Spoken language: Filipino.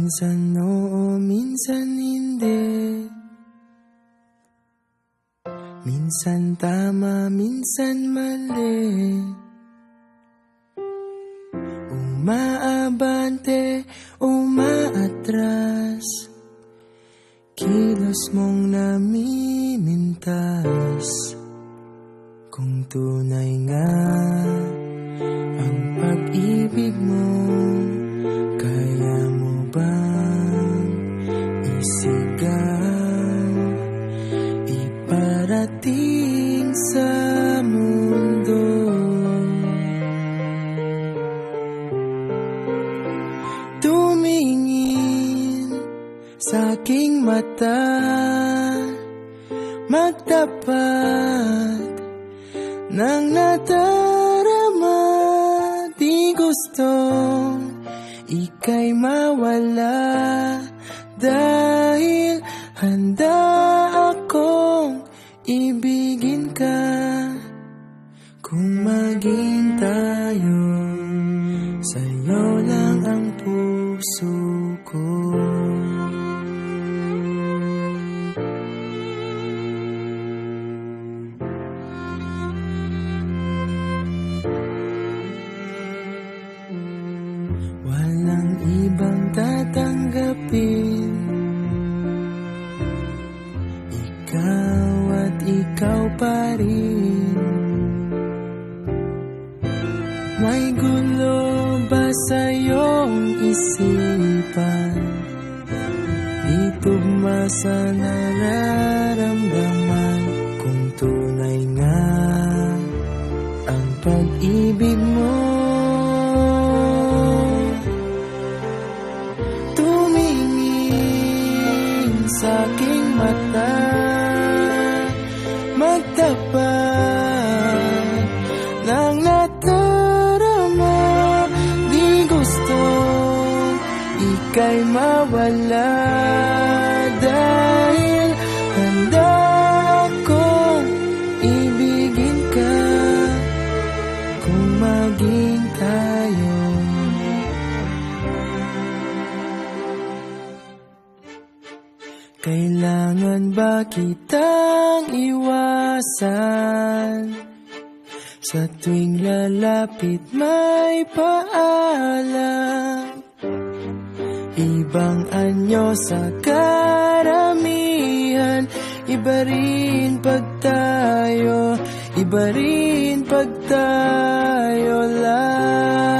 Minsan oo, minsan hindi. Minsan tama, minsan mali. Umaabante, umaatras. Kilos mong namimintas. Kung tunay nga ang pag-ibig mo, kaya mo bang isigaw, iparating sa mundo? Tumingin sa aking mata, magtapat ng nadarama. Di gustong ika'y mawala, dahil handa akong ibigin ka. Kung maging tayo, sa'yo lang ang puso ko. Walang ibang tatanggapin, ikaw at ikaw pa rin. May gulo ba sa iyong isipan? Di tugma sa nararamdaman. Kung tunay nga ang pag-ibig mo, sa aking mata, magtapat ng nadarama. Di gusto ika'y mawala, dahil handa akong ibigin ka. Kung maging tayo, kailangan ba kitang iwasan? Sa tuwing lalapit may paalam, ibang anyo sa karamihan. Iba rin pag tayo, iba rin pag tayo lang.